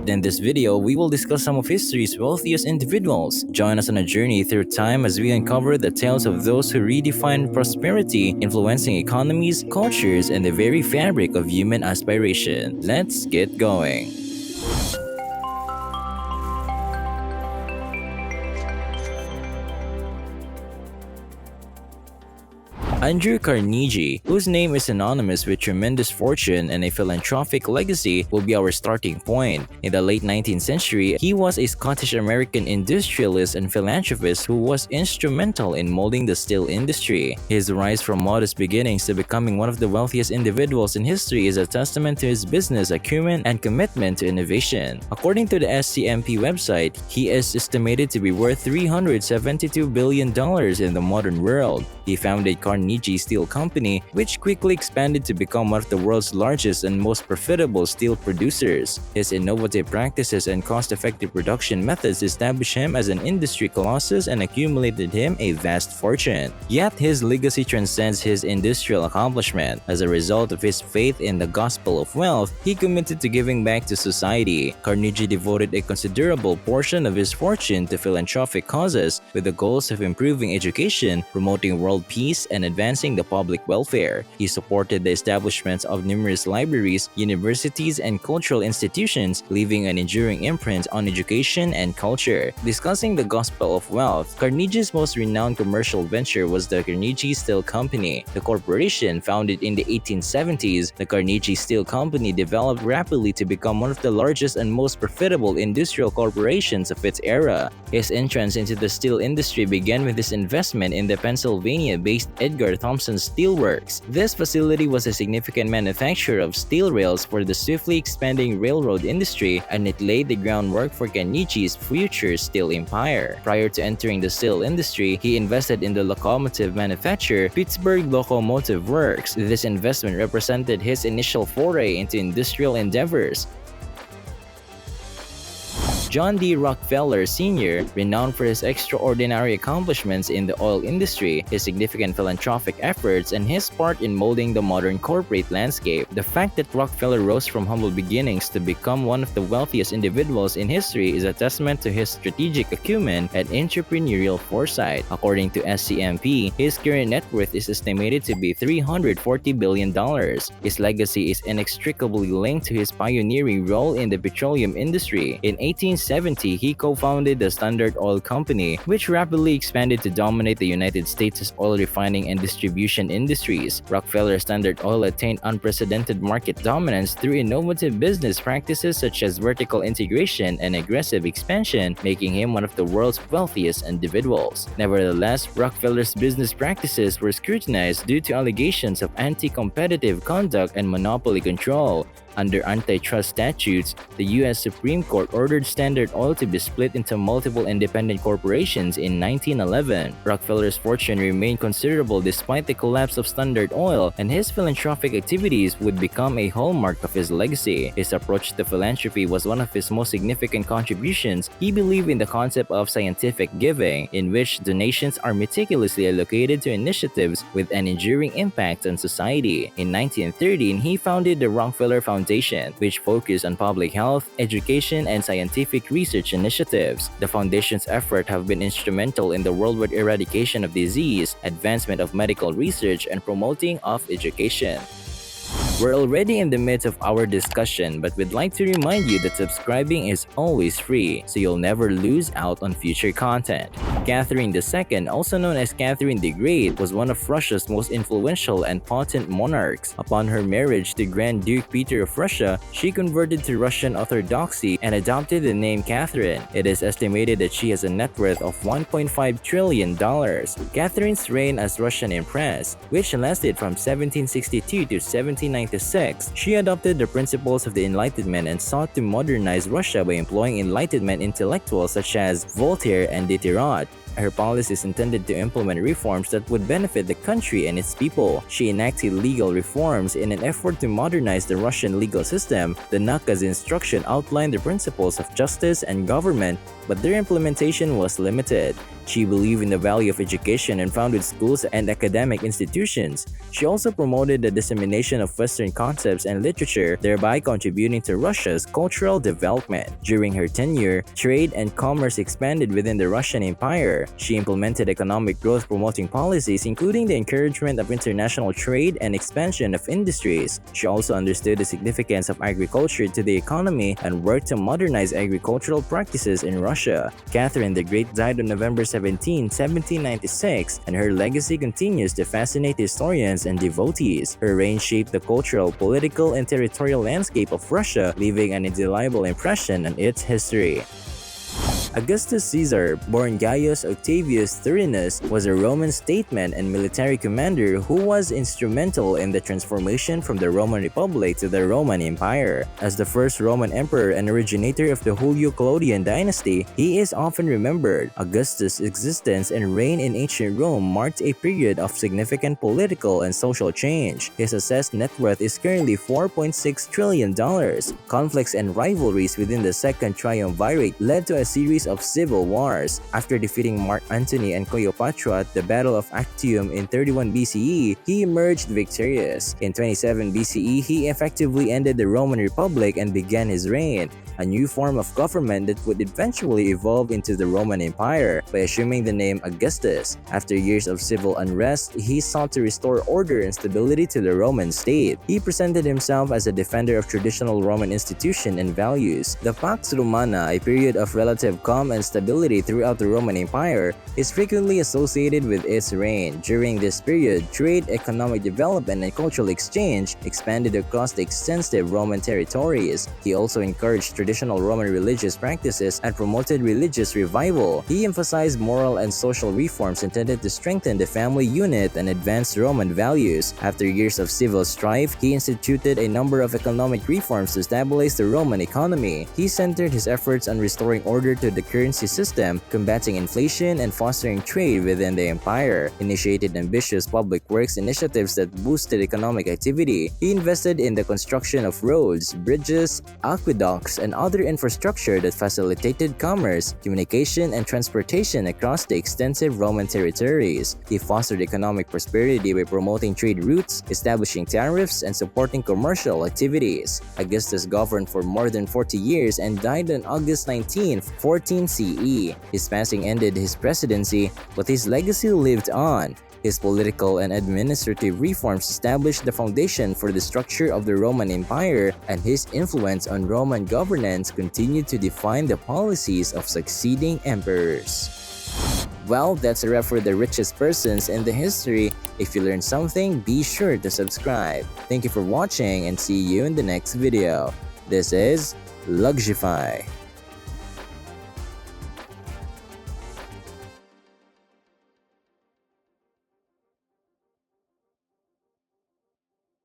In this video, we will discuss some of history's wealthiest individuals. Join us on a journey through time as we uncover the tales of those who redefined prosperity, influencing economies, cultures, and the very fabric of human aspiration. Let's get going. Andrew Carnegie, whose name is synonymous with tremendous fortune and a philanthropic legacy, will be our starting point. In the late 19th century, he was a Scottish-American industrialist and philanthropist who was instrumental in molding the steel industry. His rise from modest beginnings to becoming one of the wealthiest individuals in history is a testament to his business acumen and commitment to innovation. According to the SCMP website, he is estimated to be worth $372 billion in the modern world. He founded Carnegie Steel Company, which quickly expanded to become one of the world's largest and most profitable steel producers. His innovative practices and cost-effective production methods established him as an industry colossus and accumulated him a vast fortune. Yet his legacy transcends his industrial accomplishment. As a result of his faith in the gospel of wealth, he committed to giving back to society. Carnegie devoted a considerable portion of his fortune to philanthropic causes, with the goals of improving education, promoting world peace, and advancing the public welfare. He supported the establishment of numerous libraries, universities, and cultural institutions, leaving an enduring imprint on education and culture. Discussing the gospel of wealth, Carnegie's most renowned commercial venture was the Carnegie Steel Company. The corporation, founded in the 1870s, the Carnegie Steel Company developed rapidly to become one of the largest and most profitable industrial corporations of its era. His entrance into the steel industry began with his investment in the Pennsylvania-based Edgar Thomson Steel Works. This facility was a significant manufacturer of steel rails for the swiftly expanding railroad industry, and it laid the groundwork for Carnegie's future steel empire. Prior to entering the steel industry, he invested in the locomotive manufacturer Pittsburgh Locomotive Works. This investment represented his initial foray into industrial endeavors. John D Rockefeller Sr., renowned for his extraordinary accomplishments in the oil industry, his significant philanthropic efforts, and his part in molding the modern corporate landscape. The fact that Rockefeller rose from humble beginnings to become one of the wealthiest individuals in history is a testament to his strategic acumen and entrepreneurial foresight. According to SCMP, his current net worth is estimated to be $340 billion. His legacy is inextricably linked to his pioneering role in the petroleum industry. In 1870, he co-founded the Standard Oil Company, which rapidly expanded to dominate the United States' oil refining and distribution industries. Rockefeller Standard Oil attained unprecedented market dominance through innovative business practices such as vertical integration and aggressive expansion, making him one of the world's wealthiest individuals. Nevertheless, Rockefeller's business practices were scrutinized due to allegations of anti-competitive conduct and monopoly control. Under antitrust statutes, the U.S. Supreme Court ordered Standard Oil to be split into multiple independent corporations in 1911. Rockefeller's fortune remained considerable despite the collapse of Standard Oil, and his philanthropic activities would become a hallmark of his legacy. His approach to philanthropy was one of his most significant contributions. He believed in the concept of scientific giving, in which donations are meticulously allocated to initiatives with an enduring impact on society. In 1913, he founded the Rockefeller Foundation, which focused on public health, education, and scientific research initiatives. The foundation's efforts have been instrumental in the worldwide eradication of disease, advancement of medical research, and promoting of education. We're already in the midst of our discussion, but we'd like to remind you that subscribing is always free, so you'll never lose out on future content. Catherine II, also known as Catherine the Great, was one of Russia's most influential and potent monarchs. Upon her marriage to Grand Duke Peter of Russia, she converted to Russian Orthodoxy and adopted the name Catherine. It is estimated that she has a net worth of $1.5 trillion. Catherine's reign as Russian Empress, which lasted from 1762 to 1796, she adopted the principles of the Enlightenment and sought to modernize Russia by employing Enlightenment intellectuals such as Voltaire and Diderot. Her policies intended to implement reforms that would benefit the country and its people. She enacted legal reforms in an effort to modernize the Russian legal system. The Nakaz instruction outlined the principles of justice and government, but their implementation was limited. She believed in the value of education and founded schools and academic institutions. She also promoted the dissemination of Western concepts and literature, thereby contributing to Russia's cultural development. During her tenure, trade and commerce expanded within the Russian Empire. She implemented economic growth-promoting policies, including the encouragement of international trade and expansion of industries. She also understood the significance of agriculture to the economy and worked to modernize agricultural practices in Russia. Catherine the Great died on November 17, 1796, and her legacy continues to fascinate historians and devotees. Her reign shaped the cultural, political, and territorial landscape of Russia, leaving an indelible impression on its history. Augustus Caesar, born Gaius Octavius Thurinus, was a Roman statesman and military commander who was instrumental in the transformation from the Roman Republic to the Roman Empire. As the first Roman emperor and originator of the Julio-Claudian dynasty, he is often remembered. Augustus' existence and reign in ancient Rome marked a period of significant political and social change. His assessed net worth is currently $4.6 trillion. Conflicts and rivalries within the Second Triumvirate led to a series of civil wars. After defeating Mark Antony and Cleopatra at the Battle of Actium in 31 BCE, he emerged victorious. In 27 BCE, he effectively ended the Roman Republic and began his reign, a new form of government that would eventually evolve into the Roman Empire by assuming the name Augustus. After years of civil unrest, he sought to restore order and stability to the Roman state. He presented himself as a defender of traditional Roman institutions and values. The Pax Romana, a period of relative calm and stability throughout the Roman Empire, is frequently associated with its reign. During this period, trade, economic development, and cultural exchange expanded across the extensive Roman territories. He also encouraged traditional Roman religious practices and promoted religious revival. He emphasized moral and social reforms intended to strengthen the family unit and advance Roman values. After years of civil strife, he instituted a number of economic reforms to stabilize the Roman economy. He centered his efforts on restoring order to the currency system, combating inflation, and fostering trade within the empire. He initiated ambitious public works initiatives that boosted economic activity. He invested in the construction of roads, bridges, aqueducts, and other infrastructure that facilitated commerce, communication, and transportation across the extensive Roman territories. He fostered economic prosperity by promoting trade routes, establishing tariffs, and supporting commercial activities. Augustus governed for more than 40 years and died on August 19, 14 CE. His passing ended his presidency, but his legacy lived on. His political and administrative reforms established the foundation for the structure of the Roman Empire, and his influence on Roman governance continued to define the policies of succeeding emperors. Well, that's a wrap for the richest persons in the history. If you learned something, be sure to subscribe. Thank you for watching and see you in the next video. This is Luxify.